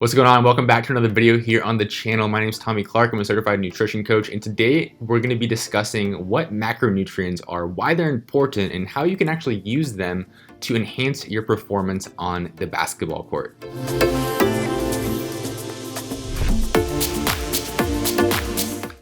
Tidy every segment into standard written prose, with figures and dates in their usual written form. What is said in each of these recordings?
What's going on? Welcome back to another video here on the channel. My name is Tommy Clark. I'm a certified nutrition coach, and today we're going to be discussing what macronutrients are, why they're important, and how you can actually use them to enhance your performance on the basketball court.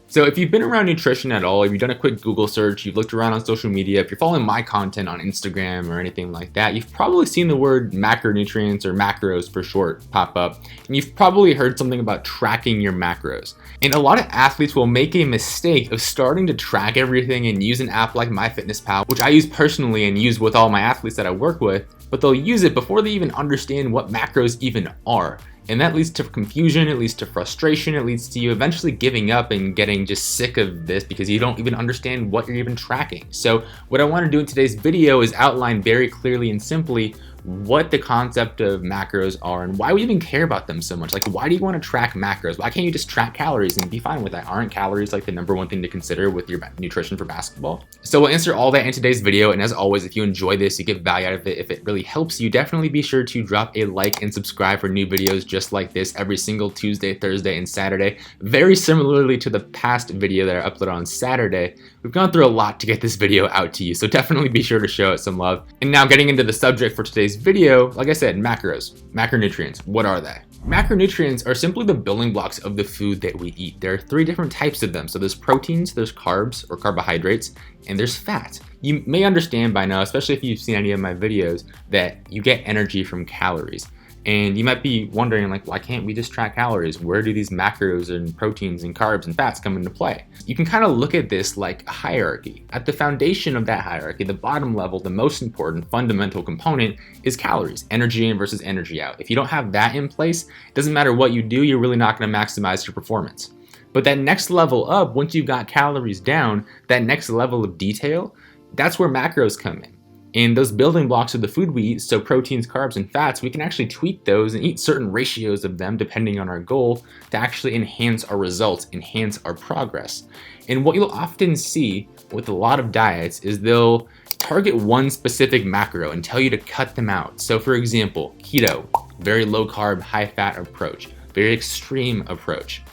So if you've been around nutrition at all, if you've done a quick Google search, you've looked around on social media, if you're following my content on Instagram or anything like that, you've probably seen the word macronutrients, or macros for short, pop up. And you've probably heard something about tracking your macros. And a lot of athletes will make a mistake of starting to track everything and use an app like MyFitnessPal, which I use personally and use with all my athletes that I work with, but they'll use it before they even understand what macros even are. And that leads to confusion, it leads to frustration, it leads to you eventually giving up and getting just sick of this because you don't even understand what you're even tracking. So what I want to do in today's video is outline very clearly and simply what the concept of macros are and why we even care about them so much. Like, why do you want to track macros? Why can't you just track calories and be fine with that? Aren't calories like the number one thing to consider with your nutrition for basketball? So we'll answer all that in today's video. And as always, if you enjoy this, you get value out of it, if it really helps you, definitely be sure to drop a like and subscribe for new videos just like this every single Tuesday, Thursday, and Saturday. Very similarly to the past video that I uploaded on Saturday, we've gone through a lot to get this video out to you. So definitely be sure to show it some love. And now getting into the subject for today's video, like I said, macronutrients, what are they? Macronutrients are simply the building blocks of the food that we eat. There are three different types of them. So there's proteins, there's carbs or carbohydrates, and there's fat. You may understand by now, especially if you've seen any of my videos, that you get energy from calories. And you might be wondering, like, why can't we just track calories? Where do these macros and proteins and carbs and fats come into play? You can kind of look at this like a hierarchy. At the foundation of that hierarchy, the bottom level, the most important fundamental component is calories, energy in versus energy out. If you don't have that in place, it doesn't matter what you do, you're really not going to maximize your performance. But that next level up, once you've got calories down, that next level of detail, that's where macros come in. And those building blocks of the food we eat, so proteins, carbs, and fats, we can actually tweak those and eat certain ratios of them depending on our goal to actually enhance our results, enhance our progress. And what you'll often see with a lot of diets is they'll target one specific macro and tell you to cut them out. So for example, keto, very low carb, high fat approach, very extreme approach.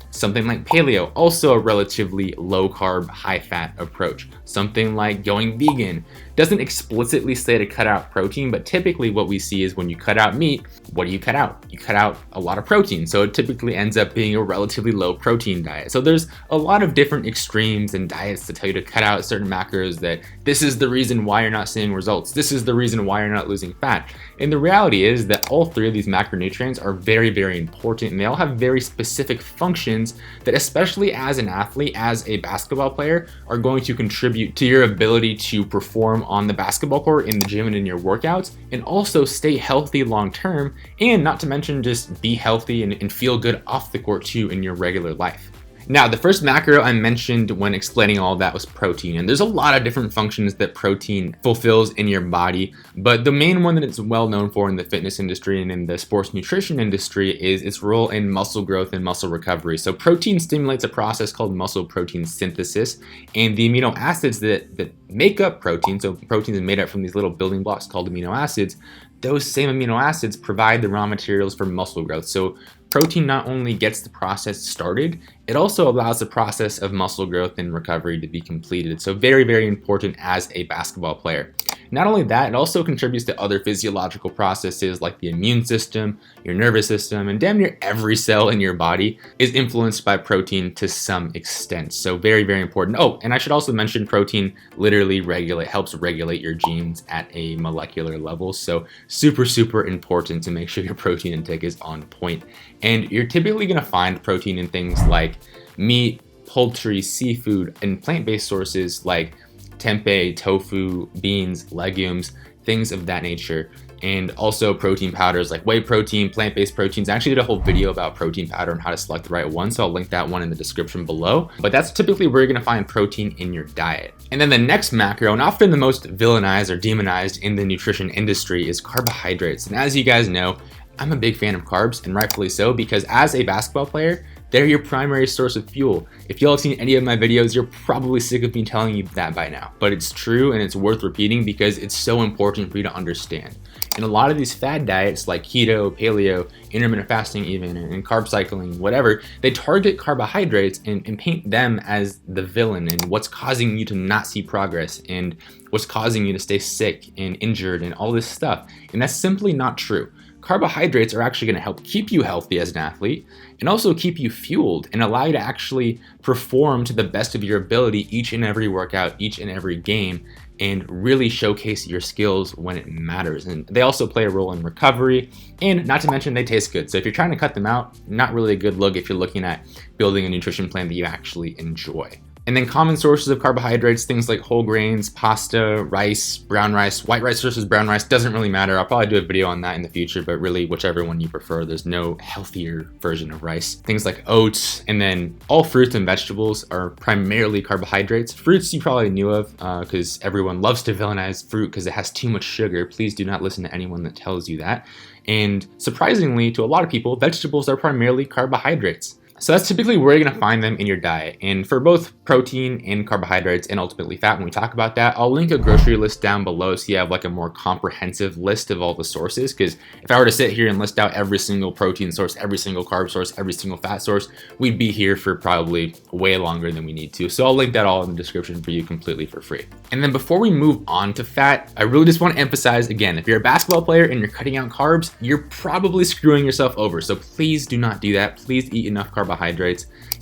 Something like paleo, also a relatively low carb, high fat approach. Something like going vegan doesn't explicitly say to cut out protein, but typically what we see is when you cut out meat, what do you cut out? You cut out a lot of protein. So it typically ends up being a relatively low protein diet. So there's a lot of different extremes and diets to tell you to cut out certain macros, that this is the reason why you're not seeing results. This is the reason why you're not losing fat. And the reality is that all three of these macronutrients are very, very important, and they all have very specific functions that, especially as an athlete, as a basketball player, are going to contribute to your ability to perform on the basketball court, in the gym, and in your workouts, and also stay healthy long term, and not to mention just be healthy and feel good off the court too in your regular life. Now, the first macro I mentioned when explaining all of that was protein, and there's a lot of different functions that protein fulfills in your body, but the main one that it's well known for in the fitness industry and in the sports nutrition industry is its role in muscle growth and muscle recovery. So protein stimulates a process called muscle protein synthesis, and the amino acids that make up protein, so protein is made up from these little building blocks called amino acids, those same amino acids provide the raw materials for muscle growth. So protein not only gets the process started, it also allows the process of muscle growth and recovery to be completed. So very, very important as a basketball player. Not only that, it also contributes to other physiological processes like the immune system, your nervous system, and damn near every cell in your body is influenced by protein to some extent. So very, very important. Oh, and I should also mention protein literally helps regulate your genes at a molecular level. So super, super important to make sure your protein intake is on point. And you're typically going to find protein in things like meat, poultry, seafood, and plant-based sources like tempeh, tofu, beans, legumes, things of that nature. And also protein powders like whey protein, plant-based proteins. I actually did a whole video about protein powder and how to select the right one, so I'll link that one in the description below. But that's typically where you're gonna find protein in your diet. And then the next macro, and often the most villainized or demonized in the nutrition industry, is carbohydrates. And as you guys know, I'm a big fan of carbs, and rightfully so, because as a basketball player, they're your primary source of fuel. If y'all have seen any of my videos, you're probably sick of me telling you that by now, but it's true and it's worth repeating because it's so important for you to understand. And a lot of these fad diets like keto, paleo, intermittent fasting even, and carb cycling, whatever, they target carbohydrates and paint them as the villain and what's causing you to not see progress and what's causing you to stay sick and injured and all this stuff. And that's simply not true. Carbohydrates are actually going to help keep you healthy as an athlete and also keep you fueled and allow you to actually perform to the best of your ability each and every workout, each and every game, and really showcase your skills when it matters. And they also play a role in recovery, and not to mention they taste good. So if you're trying to cut them out, not really a good look if you're looking at building a nutrition plan that you actually enjoy. And then common sources of carbohydrates, things like whole grains, pasta, rice, brown rice, white rice versus brown rice, doesn't really matter. I'll probably do a video on that in the future, but really whichever one you prefer, there's no healthier version of rice. Things like oats, and then all fruits and vegetables are primarily carbohydrates. Fruits you probably knew of because everyone loves to villainize fruit because it has too much sugar. Please do not listen to anyone that tells you that. And surprisingly to a lot of people, vegetables are primarily carbohydrates. So that's typically where you're going to find them in your diet. And for both protein and carbohydrates and ultimately fat, when we talk about that, I'll link a grocery list down below so you have like a more comprehensive list of all the sources. Because if I were to sit here and list out every single protein source, every single carb source, every single fat source, we'd be here for probably way longer than we need to. So I'll link that all in the description for you completely for free. And then before we move on to fat, I really just want to emphasize again, if you're a basketball player and you're cutting out carbs, you're probably screwing yourself over. So please do not do that. Please eat enough carbohydrates.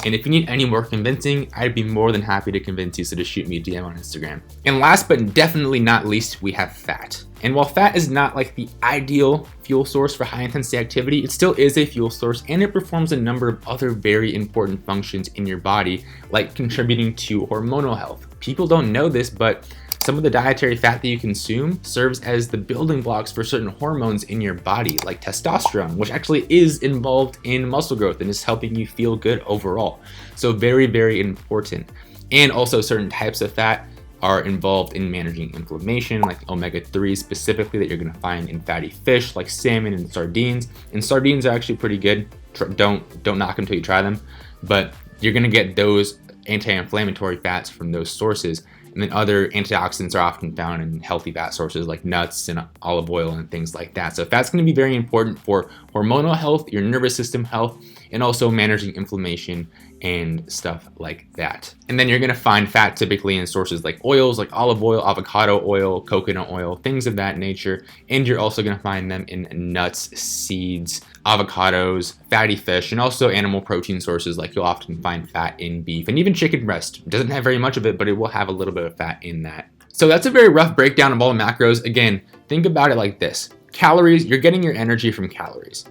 And if you need any more convincing, I'd be more than happy to convince you, so just shoot me a DM on Instagram. And last but definitely not least, we have fat. And while fat is not like the ideal fuel source for high intensity activity, it still is a fuel source and it performs a number of other very important functions in your body, like contributing to hormonal health. People don't know this, but some of the dietary fat that you consume serves as the building blocks for certain hormones in your body, like testosterone, which actually is involved in muscle growth and is helping you feel good overall. So very, very important. And also certain types of fat are involved in managing inflammation, like omega-3 specifically that you're gonna find in fatty fish, like salmon and sardines. And sardines are actually pretty good. Don't knock them until you try them, but you're gonna get those anti-inflammatory fats from those sources. And then other antioxidants are often found in healthy fat sources like nuts and olive oil and things like that. So fat's going to be very important for hormonal health, your nervous system health, and also managing inflammation and stuff like that. And then you're going to find fat typically in sources like oils, like olive oil, avocado oil, coconut oil, things of that nature. And you're also going to find them in nuts, seeds, avocados, fatty fish, and also animal protein sources, like you'll often find fat in beef and even chicken breast. It doesn't have very much of it, but it will have a little bit of fat in that. So that's a very rough breakdown of all the macros. Again, think about it like this. Calories, you're getting your energy from calories.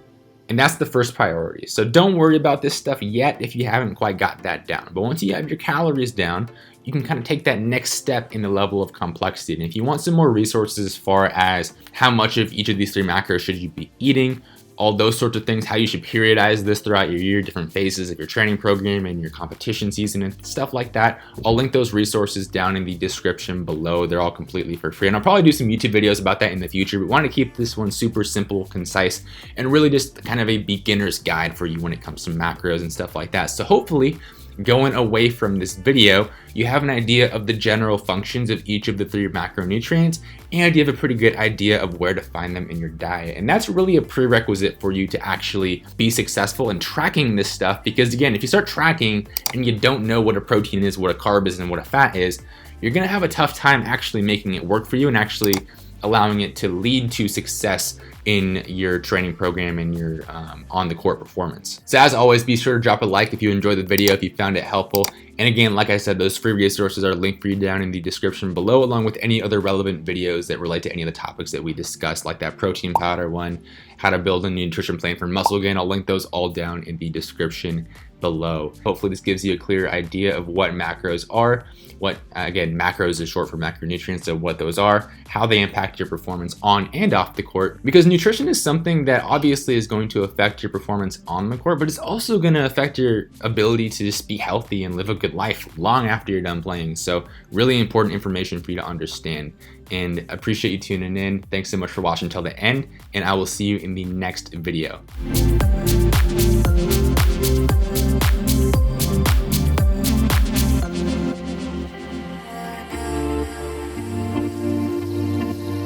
And that's the first priority. So don't worry about this stuff yet if you haven't quite got that down. But once you have your calories down, you can kind of take that next step in the level of complexity. And if you want some more resources as far as how much of each of these three macros should you be eating, all those sorts of things, how you should periodize this throughout your year, different phases of your training program and your competition season and stuff like that, I'll link those resources down in the description below. They're all completely for free. And I'll probably do some YouTube videos about that in the future, but want to keep this one super simple, concise, and really just kind of a beginner's guide for you when it comes to macros and stuff like that. So hopefully, going away from this video, you have an idea of the general functions of each of the three macronutrients, and you have a pretty good idea of where to find them in your diet. And that's really a prerequisite for you to actually be successful in tracking this stuff, because again, if you start tracking and you don't know what a protein is, what a carb is, and what a fat is, you're gonna have a tough time actually making it work for you and actually allowing it to lead to success in your training program and your on the court performance. So as always, be sure to drop a like if you enjoyed the video, if you found it helpful. And again, like I said, those free resources are linked for you down in the description below, along with any other relevant videos that relate to any of the topics that we discussed, like that protein powder one, how to build a nutrition plan for muscle gain. I'll link those all down in the description below. Hopefully this gives you a clear idea of what macros are, what, again, macros is short for macronutrients, so what those are, how they impact your performance on and off the court, because nutrition is something that obviously is going to affect your performance on the court, but it's also going to affect your ability to just be healthy and live a good life long after you're done playing. So really important information for you to understand, and appreciate you tuning in. Thanks so much for watching till the end, and I will see you in the next video.